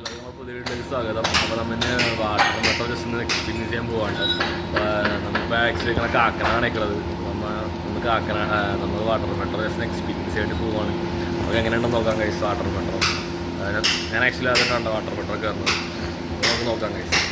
പുതിയ സ്വാഗതം. അപ്പോൾ നമ്മൾ വാട്ടർ മെട്രോ ജസ്റ്റ് ഒന്ന് എക്സ്പീരിയൻസ് ചെയ്യാൻ പോവാണ്. നമ്മളിപ്പോൾ ആക്ച്വലി ഇങ്ങനെ കാക്കനാടാണ് നിൽക്കുന്നത്. നമ്മൾ വാട്ടർ മെട്രോ ജസ്റ്റ് എക്സ്പീരിയൻസ് ചെയ്തിട്ട് പോവാണ്. നമുക്ക് എങ്ങനെയുണ്ടെന്ന് നോക്കാം കഴിച്ച് വാട്ടർ മെട്രോ. ഞാൻ ആക്ച്വലി അതുകൊണ്ടാണ് വാട്ടർ മെട്രോ കയറുന്നത്. നമുക്ക് നോക്കാം കഴിച്ച്.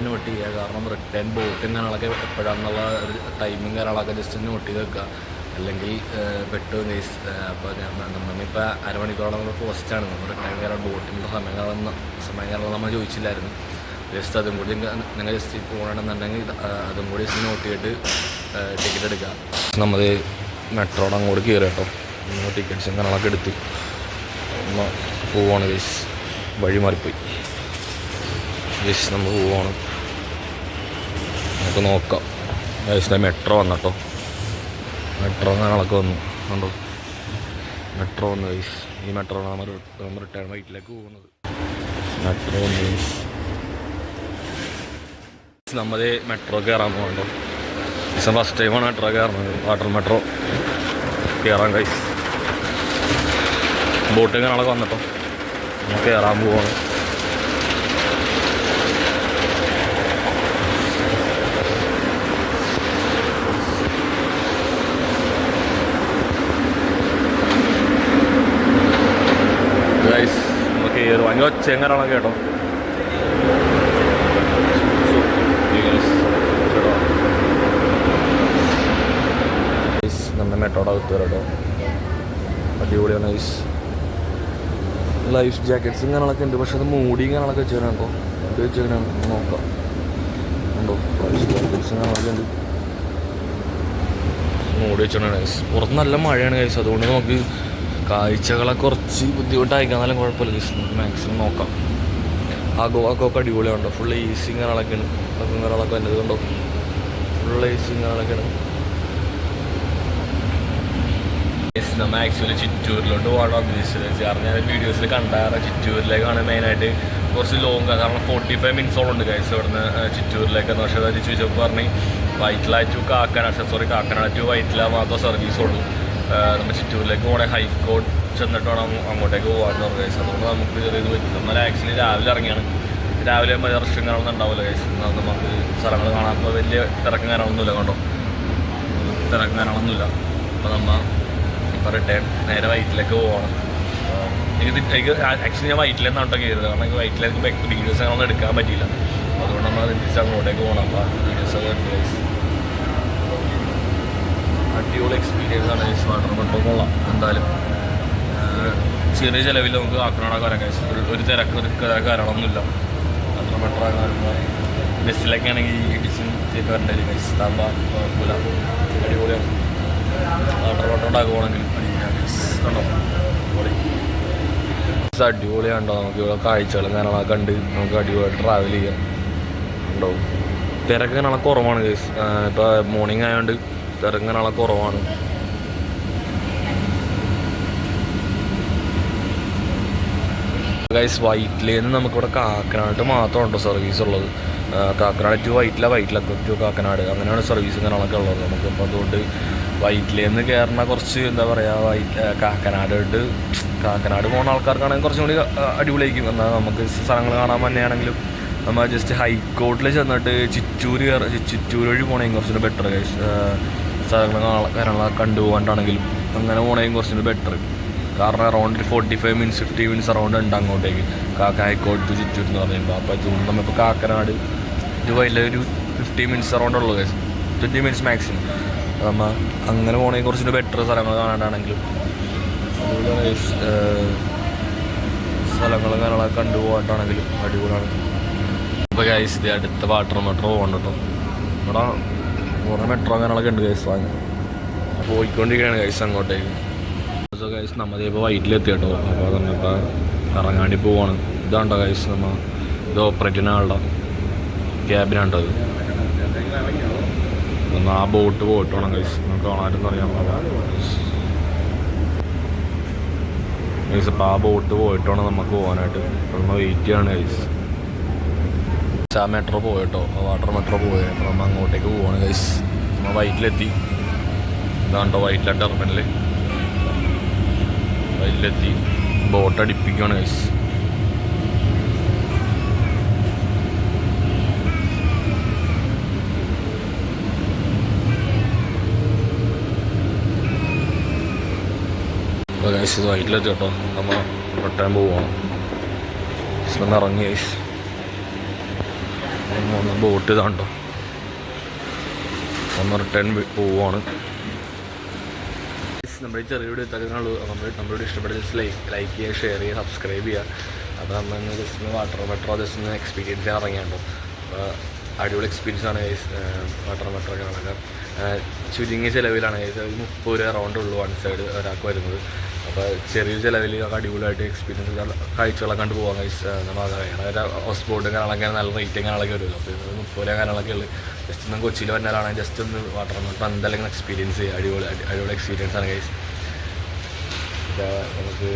നോട്ട് ചെയ്യുക. കാരണം റിട്ടേൺ ബോട്ടും കാര്യങ്ങളൊക്കെ എപ്പോഴാണെന്നുള്ള ഒരു ടൈമും കാര്യങ്ങളൊക്കെ ജസ്റ്റ് നോട്ട് ചെയ്ത് വെക്കുക. അല്ലെങ്കിൽ പെട്ടു ഗൈസ്. അപ്പോൾ നമ്മളിപ്പോൾ അരമണിക്കൂറോളം നമ്മൾ പോസ്റ്റാണ്. നമ്മൾ റിട്ടേൺ കാരണം ബോട്ടിൻ്റെ സമയം നമ്മൾ ചോദിച്ചില്ലായിരുന്നു. ജസ്റ്റ് അതും കൂടി നിങ്ങൾ ജസ്റ്റ് പോകണമെന്നുണ്ടെങ്കിൽ അതും കൂടി ജസ്റ്റ് നോട്ട് ചെയ്തിട്ട് ടിക്കറ്റ് എടുക്കുക. നമ്മൾ മെട്രോയുടെ അങ്ങോട്ട് കയറി കേട്ടോ. ടിക്കറ്റ്സും കാര്യങ്ങളൊക്കെ എടുത്ത് പോവാണ് ഗൈസ്. വഴി മാറിപ്പോയി ഗൈസ്. നമ്മൾ പോവാണ്. നമുക്ക് നോക്കാം ഗൈസ്. മെട്രോ വന്നട്ടോ. മെട്രോ കാര്യങ്ങളൊക്കെ വന്നു കണ്ടോ. മെട്രോ വന്നു ഗൈസ്. ഈ മെട്രോ നമ്മൾ റിട്ടേൺ വൈറ്റിലേക്ക് പോകുന്നത്. മെട്രോ വന്നു ഗൈസ്. നമ്മൾ മെട്രോ കയറാൻ പോകണ്ടോ. ദിവസം ഫസ്റ്റ് ടൈമാണ് മെട്രോ കയറുന്നത്. വാട്ടർ മെട്രോ കയറാൻ ഗൈസ്. ബോട്ട് കാര്യങ്ങളൊക്കെ വന്നിട്ടോ. നമ്മൾ കയറാൻ പോവാണ്. ഗൈസ് നമുക്ക് കയറും. ഭയങ്കര ഒച്ചയും കാര്യങ്ങളൊക്കെ കേട്ടോ. നമ്മുടെ മെട്രോയുടെ അകത്ത് വരാട്ടോ. അടിപൊളിയാണ് ഗൈസ്. ലൈഫ് ജാക്കറ്റ്സും കാര്യങ്ങളൊക്കെ ഉണ്ട്. പക്ഷെ അത് മൂടിയും കാര്യങ്ങളൊക്കെ വെച്ചാൽ കേട്ടോ. അത് വെച്ചാൽ നോക്കാം ഉണ്ടോ. ലൈഫ് ജാക്കറ്റ്സും കാര്യങ്ങളൊക്കെ ഉണ്ട്. മൂടി വെച്ചാണ് ഗൈസ്. പുറത്ത് നല്ല മഴയാണ് ഗൈസ്. അതുകൊണ്ട് നമുക്ക് കാഴ്ചകളൊക്കെ കുറച്ച് ബുദ്ധിമുട്ടായിക്കാന്നാലും കുഴപ്പമില്ല ഗൈസ്. നമുക്ക് മാക്സിമം നോക്കാം. ആ ഗോവാക്കൊക്കെ അടിപൊളിയാണോ. ഫുൾ എ സി കാര്യങ്ങളൊക്കെയാണ്. അതും കാര്യങ്ങളൊക്കെ വന്നത് കണ്ടോ. ഫുൾ എ സി കാര്യങ്ങളൊക്കെയാണ്. നമ്മൾ ആക്ച്വലി ചിറ്റൂരിലോട്ട് പോകാൻ ഉദ്ദേശിച്ചത്. കാരണം ഞാൻ വീഡിയോസിൽ കണ്ടാറ് ചിറ്റൂരിലേക്കാണ് മെയിനായിട്ട്. കുറച്ച് ലോങ് കാരണം 45 മിനിറ്റ്സോളം ഉണ്ട് ഗൈസ് ഇവിടുന്ന് ചിറ്റൂരിലേക്കെന്ന്. പക്ഷേ അത് ചോദിച്ചപ്പോൾ പറഞ്ഞ് വൈറ്റില ടു കാക്കനാട് ടു വൈറ്റില മാത്രമേ സർവീസുള്ളൂ. നമ്മൾ ചിറ്റൂരിലേക്ക് പോകണമെങ്കിൽ ഹൈക്കോർട്ട് ചെന്നിട്ട് വേണം അങ്ങോട്ടേക്ക് പോകാമെന്ന് പറഞ്ഞു ഗൈസ്. അതുകൊണ്ട് നമുക്ക് ചെറിയത് പറ്റും. എന്നാൽ ആക്ച്വലി രാവിലെ ഇറങ്ങിയാണ്. രാവിലെ ദർശനം കാണുമെന്ന് ഉണ്ടാവില്ല ഗൈസ്. നമുക്ക് സ്ഥലങ്ങൾ കാണാൻ ഇപ്പോൾ വലിയ തിരക്കും കാര്യങ്ങളൊന്നുമില്ല കണ്ടോ. തിരക്കും കാര്യങ്ങളൊന്നുമില്ല. അപ്പോൾ നമ്മൾ ഇപ്പോൾ റിട്ടേൺ നേരെ വൈറ്റിലേക്ക് പോകണം. എനിക്ക് ആക്ച്വലി ഞാൻ വൈറ്റിൽ നിന്നാണ് കേട്ടോ കയറുന്നത്. കാരണം എനിക്ക് വൈറ്റിലേക്ക് വീഡിയോസ് അങ്ങനെയൊന്നും എടുക്കാൻ പറ്റിയില്ല. അതുകൊണ്ട് നമ്മൾ തിരിച്ച് അങ്ങോട്ടേക്ക് പോകണം. അപ്പോൾ വീഡിയോസൊക്കെ എടുത്ത് ഗൈസ്. അടിപൊളി എക്സ്പീരിയൻസ് ആണ് ഗൈസ്. വാട്ടർ മെട്രോ കൊള്ളാം എന്തായാലും. ചെറിയ ചിലവിൽ നമുക്ക് കാക്കനാടൊക്കെ വരാം ഗൈസ്. ഒരു കാര്യങ്ങളൊന്നുമില്ല. വാട്ടർ മെട്രോ കാണുമ്പോൾ ബസ്സിലൊക്കെ ആണെങ്കിൽ ഇടിച്ചും ചെയ്ത് വരേണ്ടി ഗൈസ്. താകുമ്പോൾ കുഴപ്പമില്ല. അടിപൊളിയാണ്. വാട്ടർ മെട്രോണ്ടാക്കി പോകണമെങ്കിൽ കണ്ടോ. അടിപൊളിയാണ്ടോ. നമുക്ക് ഇവിടെ കാഴ്ചകളും കാര്യങ്ങളൊക്കെ കണ്ട് നമുക്ക് അടിപൊളിയായിട്ട് ട്രാവൽ ചെയ്യാം ഉണ്ടോ. തിരക്ക് കാര്യങ്ങളൊക്കെ കുറവാണ് ഗൈസ്. ഇപ്പോൾ മോർണിംഗ് ആയതുകൊണ്ട് തിരക്ക് കാര്യങ്ങളൊക്കെ കുറവാണ്. ഗൈസ് വൈറ്റിലേന്ന് നമുക്കിവിടെ കാക്കനാട് മാത്രമുണ്ടോ സർവീസ് ഉള്ളത്. കാക്കനാട് ടു വൈറ്റില ടു കാക്കനാട് അങ്ങനെയാണ് സർവീസും കാര്യങ്ങളൊക്കെ ഉള്ളത് നമുക്ക്. അപ്പോൾ അതുകൊണ്ട് വൈറ്റിലേന്ന് കയറുന്ന കുറച്ച് എന്താ പറയുക കാക്കനാട് പോകുന്ന ആൾക്കാർക്കാണെങ്കിൽ കുറച്ചും കൂടി അടിപൊളിയായിരിക്കും. എന്നാൽ നമുക്ക് സ്ഥലങ്ങൾ കാണാൻ തന്നെയാണെങ്കിലും നമ്മൾ ജസ്റ്റ് ഹൈക്കോർട്ടിൽ ചെന്നിട്ട് ചിറ്റൂർ വഴി പോകണമെങ്കിൽ കുറച്ചുകൂടി ബെറ്റർ ഗൈസ്. സ്ഥലങ്ങൾ കാര്യങ്ങളൊക്കെ കണ്ടുപോകാണ്ടാണെങ്കിലും അങ്ങനെ പോകണമെങ്കിൽ കുറച്ചുകൂടി ബെറ്റർ. കാരണം അറൗണ്ട് 45 മിനിറ്റ്സ് 50 മിനിറ്റ്സ് അറൗണ്ട് ഉണ്ട് അങ്ങോട്ടേക്ക്. ഹൈക്കോർട്ട് ടു ചിറ്റൂർ എന്ന് പറയുമ്പോൾ. അപ്പോൾ ഇതുകൊണ്ട് നമ്മളിപ്പോൾ കാക്കനാട് ഇതുവരെ ഒരു 50 മിനിറ്റ്സ് അറൗണ്ട് ഉള്ളൂ ഗൈസ്. 20 minutes maximum. നമ്മൾ അങ്ങനെ പോകണമെങ്കിൽ കുറച്ചുകൂടി ബെറ്റർ സ്ഥലങ്ങൾ കാണാനാണെങ്കിലും സ്ഥലങ്ങൾ കാര്യങ്ങളൊക്കെ കണ്ടുപോകാനാണെങ്കിലും അടിപൊളിയാണ്. ഇപ്പോൾ ഗൈസ് ഇത് അടുത്ത വാട്ടർ മെട്രോ പോകണം കേട്ടോ. ഇവിടെ കുറേ മെട്രോ കാര്യങ്ങളൊക്കെ ഉണ്ട് ഗൈസ്. വാങ്ങി പോയിക്കൊണ്ടിരിക്കുകയാണ് ഗൈസ് അങ്ങോട്ടേക്ക്. സോ ഗൈസ് നമ്മളിപ്പോൾ വൈറ്റിലെത്തി കേട്ടോ. അപ്പോൾ നമ്മളിപ്പോൾ കറങ്ങാണ്ടി പോവാണ്. ഇതാണ്ടോ ഗൈസ് നമ്മൾ ഇത് ഓപ്പറേറ്റ് ചെയ്യുന്ന ആളുടെ ക്യാബിനാണ്ടത്. ഒന്ന് ആ ബോട്ട് പോയിട്ട് വേണം ഗൈസ് നമുക്ക് കാണാനെന്ന് അറിയാൻ ഗൈസ്. അപ്പോൾ ആ ബോട്ട് പോയിട്ട് വേണം നമുക്ക് പോകാനായിട്ട്. നമ്മൾ വെയിറ്റ് ചെയ്യാണ് ഗൈസ്. ആ മെട്രോ പോയിട്ടോ, വാട്ടർ മെട്രോ പോയി. അപ്പോൾ നമ്മൾ അങ്ങോട്ടേക്ക് പോവാണ് ഗൈസ്. നമ്മൾ വൈറ്റിലെത്തി. ഇതാണ്ടോ വൈറ്റിലെ ടെർമിനൽ. വൈറ്റിലെത്തി ബോട്ട് അടിപ്പിക്കുകയാണ് ഗൈസ്. അപ്പോൾ ഗൈസ് വൈറ്റിലെത്തി കേട്ടോ. നമ്മൾ റിട്ടേൺ പോവാണ്. ഒന്ന് ഇറങ്ങി ഗൈസ്. ഒന്ന് ബോട്ട് ഇതാണ്ടോ. ഒന്ന് റിട്ടേൺ പോവാണ്. നമ്മുടെ ചെറിയ വീഡിയോ എത്താനുള്ളൂ. നമ്മുടെ ഇഷ്ടപ്പെട്ട ജസ്റ്റ് ലൈക്ക് ചെയ്യുക, ഷെയർ ചെയ്യുക, സബ്സ്ക്രൈബ് ചെയ്യുക. അപ്പോൾ നമ്മൾ ജസ്റ്റ് വാട്ടർ മെട്രോ ജസ്റ്റ് ഒന്ന് എക്സ്പീരിയൻസ് ചെയ്യാൻ ഇറങ്ങിയാണ്ടോ. അപ്പോൾ അടിപൊളി എക്സ്പീരിയൻസ് ആണ് ഗൈസ്. വാട്ടർ മെട്രോ കാണാനൊക്കെ ചുരുങ്ങിയ ചിലവിലാണ് ഗൈസ്. 30 രൂപ അറൗണ്ട് ഉള്ളൂ വൺ സൈഡ് ഒരാൾക്ക് വരുന്നത്. അപ്പോൾ ചെറിയൊരു ചിലവിൽ അടിപൊളിയായിട്ട് എക്സ്പീരിയൻസ് കാഴ്ചകളൊക്കെ കണ്ട് പോകാം ഗൈസ്. നമ്മൾ വേറെ ഹൗസ് ബോട്ടും കാര്യങ്ങളൊക്കെ നല്ല റേറ്റും കാര്യങ്ങളൊക്കെ വരുമല്ലോ. അപ്പോൾ 30 രൂപ കാര്യങ്ങളൊക്കെ ഉള്ളു. ജസ്റ്റ് ഒന്ന് കൊച്ചിയിൽ വന്നാലാണെങ്കിൽ ജസ്റ്റ് ഒന്ന് വാട്ടർ മെട്രോ എന്തെങ്കിലും എക്സ്പീരിയൻസ് ചെയ്യുക. അടിപൊളി എക്സ്പീരിയൻസ് ആണ് ഗൈസ്. നമുക്ക്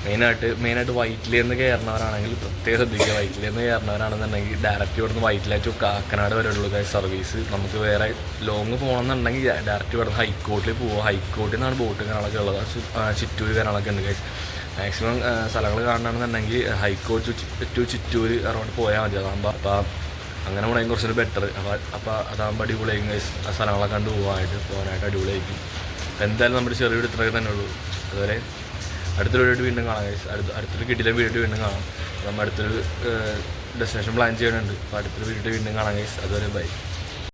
മെയിനായിട്ട് വൈറ്റിലേന്ന് കയറുന്നവരാണെങ്കിൽ പ്രത്യേകം ശ്രദ്ധിക്കുക. വൈറ്റിലേന്ന് കയറുന്നവരാണെന്നുണ്ടെങ്കിൽ ഡയറക്റ്റ് ഇവിടുന്ന് വൈറ്റിലേറ്റു കാക്കനാട് വരെയുള്ളൂ സർവീസ്. നമുക്ക് വേറെ ലോങ് പോകണമെന്നുണ്ടെങ്കിൽ ഡയറക്റ്റ് ഇവിടുന്ന് ഹൈക്കോർട്ടിൽ പോവുക. ഹൈക്കോർട്ടിൽ നിന്നാണ് ബോട്ട് കാര്യങ്ങളൊക്കെ ഉള്ളത്. ചിറ്റൂർ കാര്യങ്ങളൊക്കെ ഉണ്ട് ഗൈസ്. മാക്സിമം സ്ഥലങ്ങൾ കാണണമെന്നുണ്ടെങ്കിൽ ഹൈക്കോർട്ട് ടു ചിറ്റൂർ അറൗണ്ട് പോയാൽ മതി. അതാകുമ്പോൾ അപ്പോൾ അങ്ങനെ പോകണമെങ്കിൽ കുറച്ചൊരു ബെറ്റർ. അപ്പോൾ അതാകുമ്പോൾ അടിപൊളിയായിരിക്കും ഗൈസ്. ആ സ്ഥലങ്ങളൊക്കെ കണ്ട് പോകാനായിട്ട് അടിപൊളിയായിരിക്കും. എന്തായാലും നമ്മുടെ ചെറിയൊരു ഇത്രയൊക്കെ തന്നെ ഉള്ളൂ. അതുവരെ അടുത്തൊരു വീഡിയോ വീണ്ടും കാണാം ഗൈസ്. അടുത്തൊരു കിട്ടിയ വീഡിയോ വീണ്ടും കാണാം. നമ്മൾ അടുത്തൊരു ഡെസ്റ്റിനേഷൻ പ്ലാൻ ചെയ്യുന്നുണ്ട്. അപ്പോൾ അടുത്തൊരു വീഡിയോ വീണ്ടും കാണാം ഗൈസ്. അതുവരെ ബൈ.